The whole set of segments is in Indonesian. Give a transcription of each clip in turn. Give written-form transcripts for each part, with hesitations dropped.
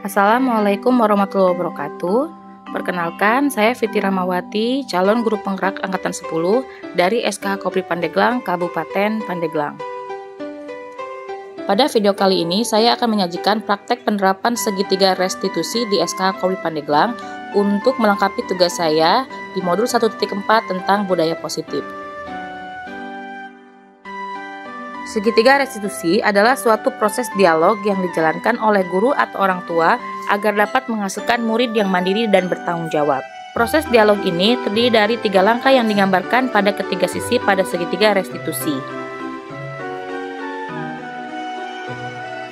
Assalamualaikum warahmatullahi wabarakatuh. Perkenalkan, saya Fitri Rahmawati, calon guru penggerak angkatan 10 dari SKH Kopri Pandeglang, Kabupaten Pandeglang. Pada video kali ini, saya akan menyajikan praktek penerapan segitiga restitusi di SKH Kopri Pandeglang untuk melengkapi tugas saya di modul 1.4 tentang budaya positif. Segitiga restitusi adalah suatu proses dialog yang dijalankan oleh guru atau orang tua agar dapat menghasilkan murid yang mandiri dan bertanggung jawab. Proses dialog ini terdiri dari 3 langkah yang digambarkan pada ketiga sisi pada segitiga restitusi.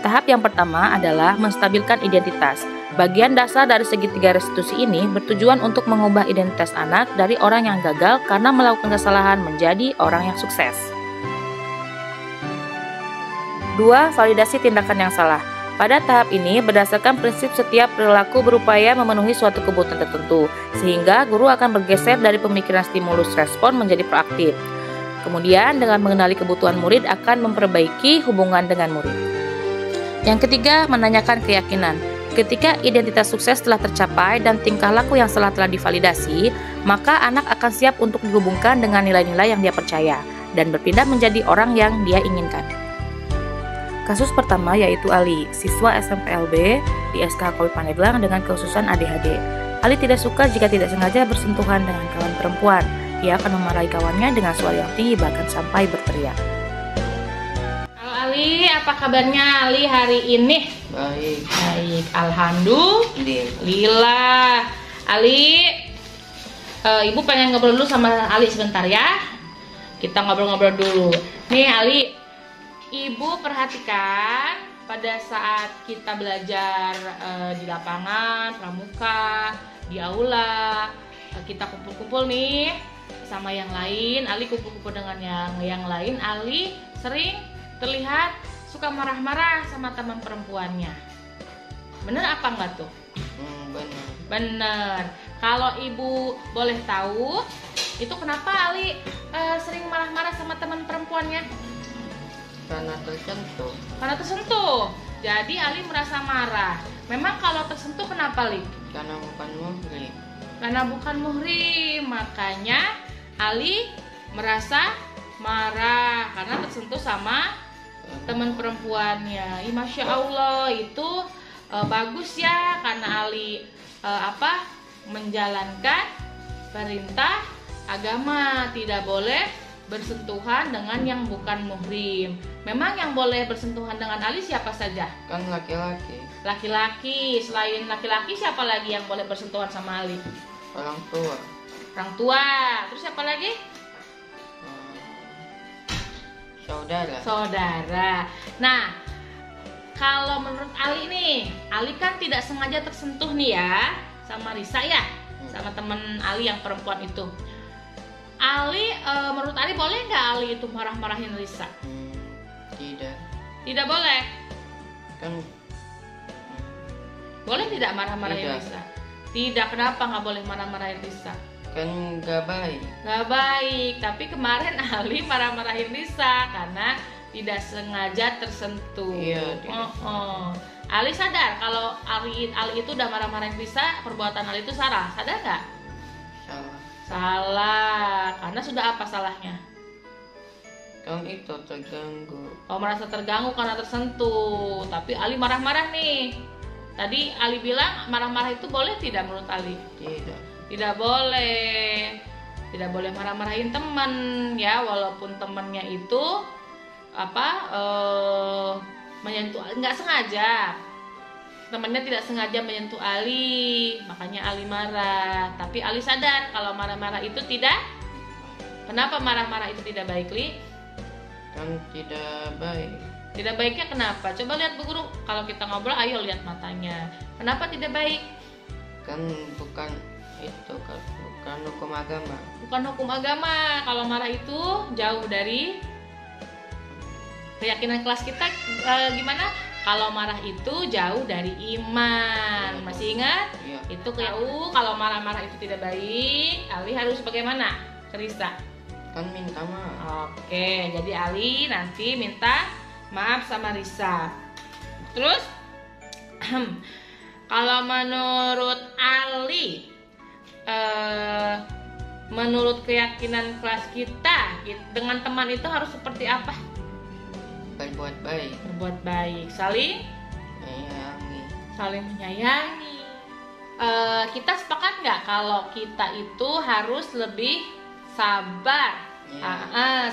Tahap yang pertama adalah menstabilkan identitas. Bagian dasar dari segitiga restitusi ini bertujuan untuk mengubah identitas anak dari orang yang gagal karena melakukan kesalahan menjadi orang yang sukses. 2. Validasi tindakan yang salah. Pada tahap ini, berdasarkan prinsip setiap perilaku berupaya memenuhi suatu kebutuhan tertentu, sehingga guru akan bergeser dari pemikiran stimulus respon menjadi proaktif. Kemudian, dengan mengenali kebutuhan murid akan memperbaiki hubungan dengan murid. Yang ketiga, menanyakan keyakinan. Ketika identitas sukses telah tercapai dan tingkah laku yang salah telah divalidasi, maka anak akan siap untuk dihubungkan dengan nilai-nilai yang dia percaya, dan berpindah menjadi orang yang dia inginkan. Kasus pertama yaitu Ali, siswa SMPLB di SKH Kopri Pandeglang dengan kekhususan ADHD. Ali tidak suka jika tidak sengaja bersentuhan dengan kawan perempuan. Ia akan memarahi kawannya dengan suara yang tinggi bahkan sampai berteriak. Halo Ali, apa kabarnya Ali hari ini? Baik. Baik, alhamdulillah. Ali, Ibu pengen ngobrol dulu sama Ali sebentar ya. Kita ngobrol-ngobrol dulu. Nih Ali, Ibu perhatikan pada saat kita belajar di lapangan, pramuka, di aula, kita kumpul-kumpul nih sama yang lain. Ali kumpul-kumpul dengan yang lain. Ali sering terlihat suka marah-marah sama teman perempuannya. Bener apa enggak tuh? Bener. Bener. Kalau Ibu boleh tahu, itu kenapa Ali sering marah-marah sama teman perempuannya? Karena tersentuh. Karena tersentuh. Jadi Ali merasa marah. Memang kalau tersentuh kenapa, Li? Karena bukan muhrim. Karena bukan muhrim. Makanya Ali merasa marah karena tersentuh sama teman perempuannya. Masya Allah, itu bagus ya, karena Ali menjalankan perintah agama, tidak boleh bersentuhan dengan yang bukan muhrim. Memang yang boleh bersentuhan dengan Ali siapa saja? Kan laki-laki. Laki-laki. Selain laki-laki siapa lagi yang boleh bersentuhan sama Ali? Orang tua. Orang tua. Terus siapa lagi? Saudara. Saudara. Nah, kalau menurut Ali nih, Ali kan tidak sengaja tersentuh nih ya sama Risa ya, sama teman Ali yang perempuan itu. Ali, menurut Ali boleh nggak Ali itu marah-marahin Risa? Tidak. Tidak boleh. Kan boleh tidak marah-marahin tidak. Risa? Tidak. Kenapa nggak boleh marah-marahin Risa? Kan nggak baik. Nggak baik. Tapi kemarin Ali marah-marahin Risa karena tidak sengaja tersentuh. Iya. Ali sadar kalau Ali itu udah marah-marahin Risa, perbuatan Ali itu salah. Sadar nggak? Salah. Salah. Karena sudah apa salahnya? Kan itu terganggu. Oh, merasa terganggu karena tersentuh. Tapi Ali marah-marah nih. Tadi Ali bilang marah-marah itu boleh tidak menurut Ali? Tidak. Tidak boleh. Tidak boleh marah-marahin teman ya, walaupun temannya itu menyentuh, nggak sengaja. Temannya tidak sengaja menyentuh Ali, makanya Ali marah. Tapi Ali sadar kalau marah-marah itu tidak. Kenapa marah-marah itu tidak baik, Li? Kan tidak baik. Tidak baiknya kenapa? Coba lihat Bu Guru. Kalau kita ngobrol, ayo lihat matanya. Kenapa tidak baik? Kan bukan itu, kan bukan hukum agama. Bukan hukum agama. Kalau marah itu jauh dari keyakinan kelas kita. Gimana? Kalau marah itu jauh dari iman. Masih ingat? Iya. Itu kalau marah-marah itu tidak baik, Ali harus bagaimana? Ke Risa. Kan minta maaf. Oke, jadi Ali nanti minta maaf sama Risa. Terus Kalau menurut Ali, menurut keyakinan kelas kita, dengan teman itu harus seperti apa? Berbuat baik. Berbuat baik, saling Menyayangi. saling menyayangi. Kita sepakat nggak kalau kita itu harus lebih sabar?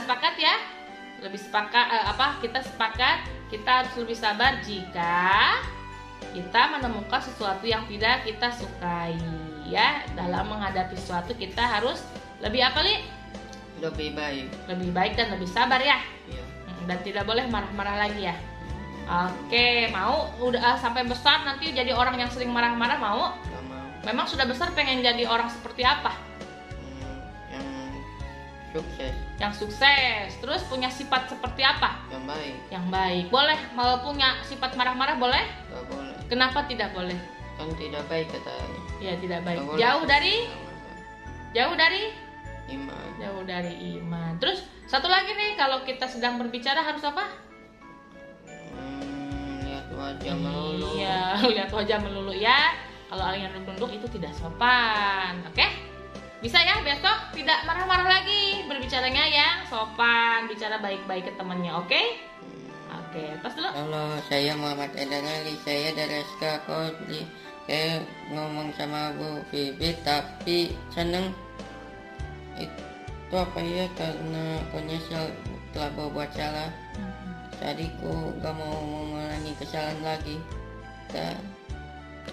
Sepakat ya? Lebih sepakat kita sepakat kita harus lebih sabar jika kita menemukan sesuatu yang tidak kita sukai, ya. Dalam menghadapi sesuatu kita harus lebih apa, Li? Lebih baik. Lebih baik dan lebih sabar ya. Iya. Dan tidak boleh marah-marah lagi ya. Oke, mau udah sampai besar nanti jadi orang yang sering marah-marah, mau? Gak mau. Memang sudah besar pengen jadi orang seperti apa? Yang sukses. Yang sukses. Terus punya sifat seperti apa? Yang baik. Yang baik. Boleh mau punya sifat marah-marah, boleh? Gak boleh. Kenapa tidak boleh? Kan tidak baik katanya. Ya, tidak baik. Gak boleh. Jauh dari Iman. jauh dari iman. Terus satu lagi nih, kalau kita sedang berbicara harus apa? Lihat wajah melulu. Iya, lihat wajah melulu ya. Kalau yang nunduk itu tidak sopan. Oke? Bisa ya besok tidak marah-marah lagi, berbicaranya yang sopan, bicara baik-baik ke temannya, oke? Oke, tos dulu. Halo, saya Muhammad Edanali, saya dari SK Kodli. Saya ngomong sama Bu Bibi, tapi seneng itu apa ya, karena aku nyesel telah berbuat salah. Tadi ku gak mau mengulangi kesalahan lagi.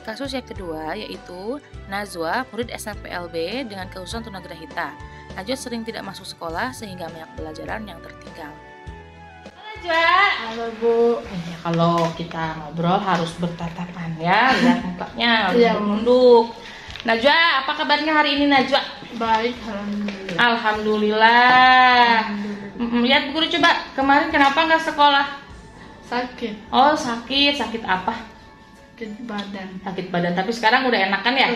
Kasus yang kedua yaitu Najwa, murid SMPLB dengan kekhususan tunagrahita. Najwa sering tidak masuk sekolah sehingga banyak pelajaran yang tertinggal. Najwa. Halo Bu. Kalau kita ngobrol harus bertatapan ya, lihat mukanya harus Iya. menunduk. Najwa, apa kabarnya hari ini Najwa? Baik, alhamdulillah. Alhamdulillah. Lihat guru coba, kemarin kenapa nggak sekolah? Sakit, Oh sakit apa? sakit badan. Sakit badan, tapi sekarang udah enakan ya?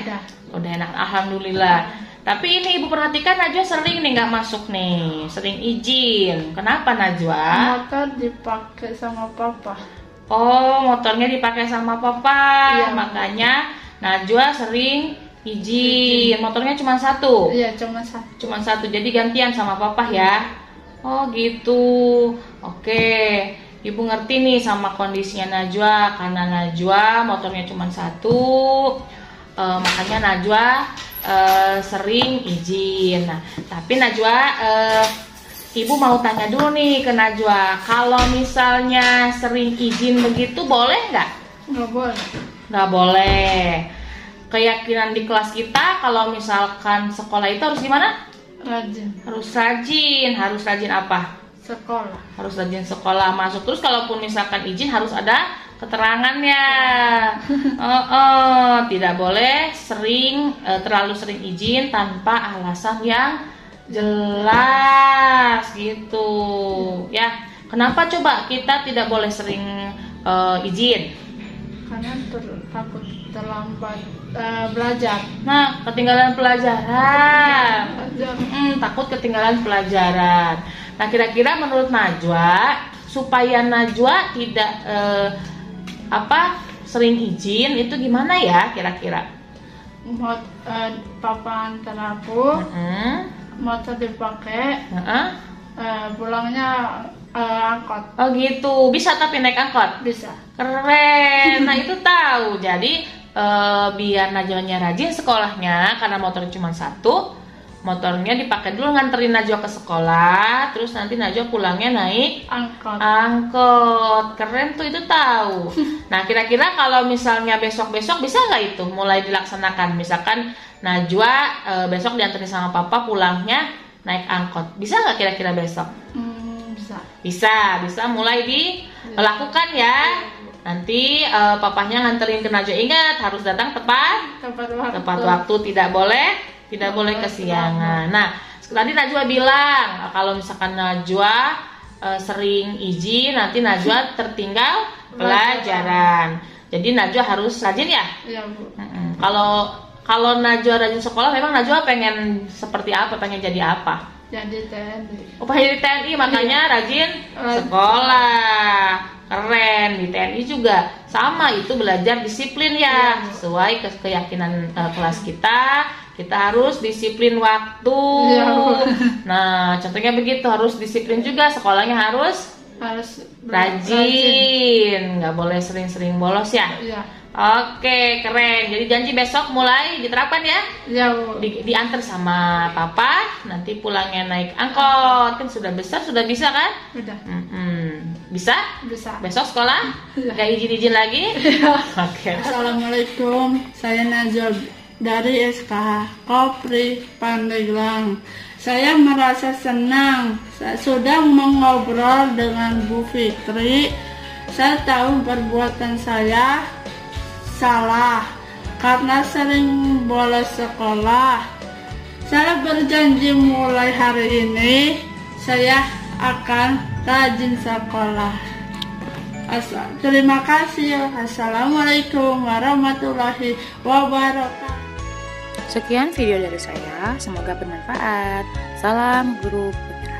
Udah enak, alhamdulillah. Tapi ini ibu perhatikan Najwa sering nih nggak masuk nih, sering izin. Kenapa Najwa? Motor dipakai sama papa. Oh, motornya dipakai sama papa, Iya. makanya Najwa sering izin. Motornya cuma satu. Iya, cuma satu. Jadi gantian sama papa ya. Oh gitu. Oke, ibu ngerti nih sama kondisinya Najwa, karena Najwa motornya cuma satu, makanya Najwa sering izin. Nah, tapi Najwa, ibu mau tanya dulu nih ke Najwa, kalau misalnya sering izin begitu boleh nggak? Nggak boleh. Nggak boleh. Keyakinan di kelas kita kalau misalkan sekolah itu harus gimana? Rajin Harus rajin apa? sekolah. Harus rajin sekolah masuk. Terus kalaupun misalkan izin harus ada keterangannya. Tidak boleh terlalu sering izin tanpa alasan yang jelas gitu ya. Kenapa coba kita tidak boleh sering izin? Karena takut terlambat belajar. Nah, ketinggalan pelajaran. Takut ketinggalan pelajaran. Nah, kira-kira menurut Najwa, supaya Najwa tidak sering izin itu gimana ya kira-kira? Papa antar aku, motor dipakai, pulangnya angkot. Oh gitu, bisa tapi naik angkot? Bisa. Keren, nah itu tahu. Jadi biar Najwanya rajin sekolahnya, karena motornya cuma satu, motornya dipakai dulu nganterin Najwa ke sekolah, terus nanti Najwa pulangnya naik angkot. Keren tuh, itu tahu. Nah kira-kira kalau misalnya besok-besok bisa nggak itu mulai dilaksanakan? Misalkan Najwa besok dianterin sama papa, pulangnya naik angkot, bisa nggak kira-kira besok? Bisa mulai dilakukan ya. Nanti papahnya nganterin ke Najwa, ingat harus datang tepat waktu, tidak boleh kesiangan. Nah, tadi Najwa bilang kalau misalkan Najwa sering izin, nanti Najwa tertinggal pelajaran. Jadi Najwa harus rajin ya? Iya, Bu. Kalau Najwa rajin sekolah, memang Najwa pengen seperti apa? Pengen jadi apa? Jadi TNI. Pengen jadi TNI, makanya rajin sekolah. keren. Di TNI juga sama, itu belajar disiplin ya, sesuai keyakinan kelas kita. Kita harus disiplin waktu. Nah, contohnya begitu, harus disiplin juga, sekolahnya harus rajin, nggak boleh sering-sering bolos ya. Oke, keren. Jadi janji besok mulai diterapkan ya. Diantar sama papa, nanti pulangnya naik angkot. Kan sudah besar, sudah bisa kan? Udah. Bisa? Besok sekolah? Nggak izin-izin lagi? Oke. Assalamualaikum, saya Najwa dari SKH Kopri Pandeglang. Saya merasa senang sudah mengobrol dengan Bu Fitri. Saya tahu perbuatan saya salah karena sering bolos sekolah. Saya berjanji mulai hari ini saya akan rajin sekolah. Terima kasih. Assalamualaikum warahmatullahi wabarakatuh. Sekian video dari saya, semoga bermanfaat. Salam guru penggerak.